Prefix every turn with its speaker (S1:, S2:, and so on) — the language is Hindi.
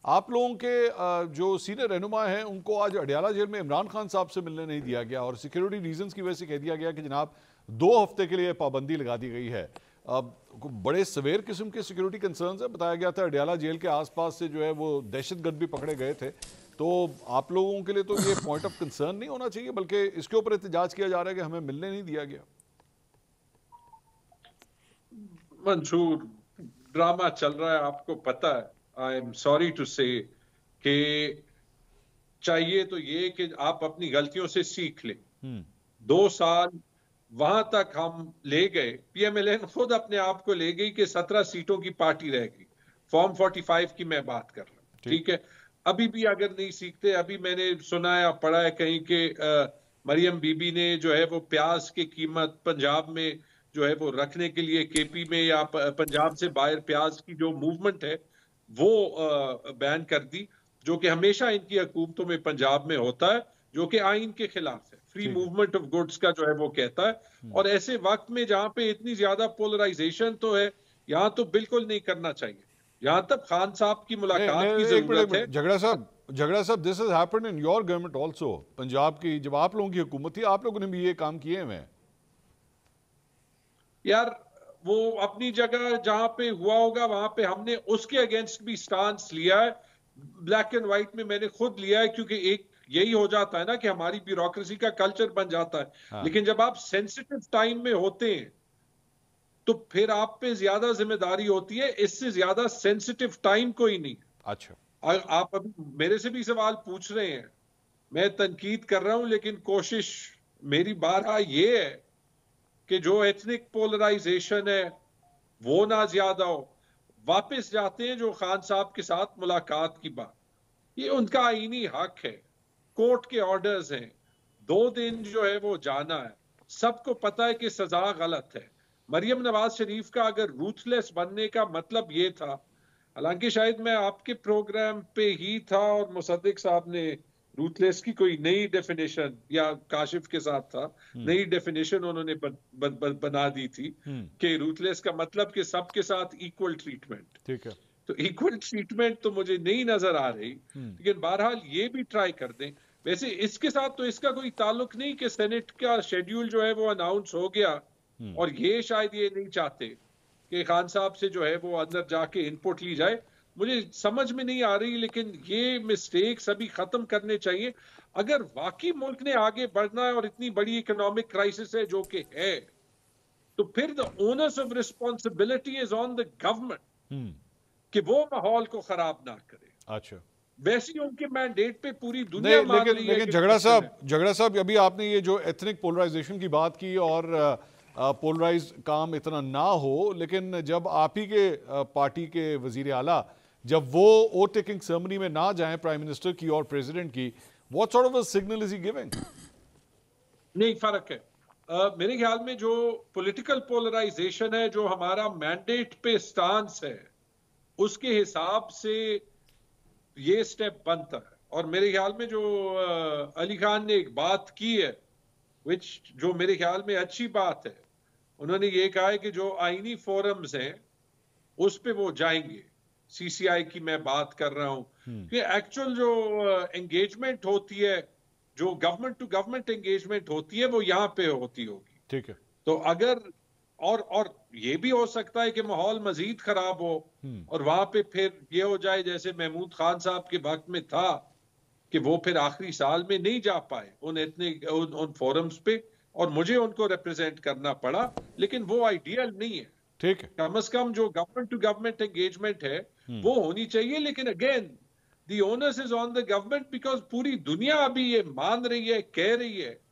S1: आप लोगों के जो सीनियर रहनुमा हैं उनको आज अडयाला जेल में इमरान खान साहब से मिलने नहीं दिया गया और सिक्योरिटी रीजंस की वजह से कह दिया गया कि जनाब 2 हफ्ते के लिए पाबंदी लगा दी गई है। अब बड़े सवेर किस्म के सिक्योरिटी कंसर्न्स है। बताया गया था अडयाला जेल के आसपास से जो है वो दहशतगर्द भी पकड़े गए थे। तो आप लोगों के लिए तो ये पॉइंट ऑफ कंसर्न नहीं होना चाहिए, बल्कि इसके ऊपर एहतजाज किया जा रहा है कि हमें मिलने नहीं दिया गया।
S2: मंसूर, ड्रामा चल रहा है, आपको पता है। आई एम सॉरी टू से कि चाहिए तो ये कि आप अपनी गलतियों से सीख लें। 2 साल वहां तक हम ले गए, पीएमएलएन खुद अपने आप को ले गई कि 17 सीटों की पार्टी रह गई। फॉर्म 45 की मैं बात कर रहा हूं, ठीक है। अभी भी अगर नहीं सीखते, अभी मैंने सुना है, पढ़ा है कहीं के मरियम बीबी ने जो है वो प्याज की कीमत पंजाब में जो है वो रखने के लिए केपी में या पंजाब से बाहर प्याज की जो मूवमेंट है वो बैन कर दी, जो कि हमेशा इनकी हुकूमतों में पंजाब में होता है, जो कि आइन के खिलाफ है। फ्री मूवमेंट ऑफ गुड्स का जो है वो कहता है। और ऐसे वक्त में जहां पे इतनी ज्यादा पोलराइजेशन तो है, यहां तो बिल्कुल नहीं करना चाहिए। यहां तक खान साहब की मुलाकात की जरूरत है।
S1: झगड़ा साहब, this has happened in your government also. Punjab की जब आप लोगों की हुकूमत थी, आप लोगों ने भी ये काम किए हुए हैं।
S2: यार वो अपनी जगह जहां पे हुआ होगा वहां पे हमने उसके अगेंस्ट भी स्टांस लिया है। ब्लैक एंड व्हाइट में मैंने खुद लिया है, क्योंकि एक यही हो जाता है ना कि हमारी ब्यूरोक्रेसी का कल्चर बन जाता है। हाँ। लेकिन जब आप सेंसिटिव टाइम में होते हैं तो फिर आप पे ज्यादा जिम्मेदारी होती है। इससे ज्यादा सेंसिटिव टाइम कोई नहीं।
S1: अच्छा,
S2: आप अभी मेरे से भी सवाल पूछ रहे हैं, मैं तनकीद कर रहा हूं, लेकिन कोशिश मेरी बारहा ये है कि जो एथनिक पोलराइजेशन है वो ना ज्यादा हो। वापस जाते हैं जो खान साहब के साथ मुलाकात की बात, ये उनका आईनी हक है, कोर्ट के ऑर्डर्स हैं। 2 दिन जो है वो जाना है। सबको पता है कि सजा गलत है। मरियम नवाज शरीफ का अगर रूथलेस बनने का मतलब ये था, हालांकि शायद मैं आपके प्रोग्राम पे ही था और मुसद्दिक साहब ने रूथलेस की कोई नई डेफिनेशन, या काशिफ के साथ था, नई डेफिनेशन उन्होंने बना दी थी कि रूथलेस का मतलब कि सबके साथ इक्वल ट्रीटमेंट।
S1: ठीक है,
S2: तो इक्वल ट्रीटमेंट तो मुझे नहीं नजर आ रही, लेकिन बहरहाल ये भी ट्राई कर दें। वैसे इसके साथ तो इसका कोई ताल्लुक नहीं कि सेनेट का शेड्यूल जो है वो अनाउंस हो गया और ये शायद ये नहीं चाहते कि खान साहब से जो है वो अंदर जाके इनपुट ली जाए। मुझे समझ में नहीं आ रही, लेकिन ये मिस्टेक्स अभी खत्म करने चाहिए। अगर वाकई मुल्क ने आगे बढ़ना है और इतनी बड़ी इकोनॉमिक क्राइसिस है जो कि है, तो फिर the owners of responsibility is on the government कि वो माहौल को खराब ना करे।
S1: अच्छा,
S2: वैसे ही उनके मैंडेट पे पूरी दुनिया मान रही है।
S1: लेकिन झगड़ा साहब, अभी आपने ये जो एथनिक पोलराइजेशन की बात की और पोलराइज काम इतना ना हो, लेकिन जब आप ही के पार्टी के वजीर आला जब वो ओथ टेकिंग सेरेमनी में ना जाएं, प्राइम मिनिस्टर की और प्रेसिडेंट की, what sort of a signal is he giving?
S2: नहीं, फर्क है। मेरे ख्याल में जो पॉलिटिकल पोलराइजेशन है, जो हमारा मैंडेट पे स्टांस है, उसके हिसाब से ये स्टेप बनता है। और मेरे ख्याल में जो अली खान ने एक बात की है, जो मेरे ख्याल में अच्छी बात है, उन्होंने ये कहा है कि जो आईनी फोरम्स हैं उस पे वो जाएंगे। सीसीआई की मैं बात कर रहा हूं कि एक्चुअल जो एंगेजमेंट होती है, जो गवर्नमेंट टू गवर्नमेंट एंगेजमेंट होती है, वो यहां पे होती होगी।
S1: ठीक है।
S2: तो अगर और ये भी हो सकता है कि माहौल मजीद खराब हो और वहां पे फिर ये हो जाए जैसे महमूद खान साहब के वक्त में था कि वो फिर आखिरी साल में नहीं जा पाए उन फोरम्स पे और मुझे उनको रिप्रेजेंट करना पड़ा। लेकिन वो आइडियल नहीं है।
S1: ठीक है,
S2: कम से कम जो गवर्नमेंट टू गवर्नमेंट एंगेजमेंट है वो होनी चाहिए। लेकिन again the onus is on the government, because पूरी दुनिया अभी ये मान रही है, कह रही है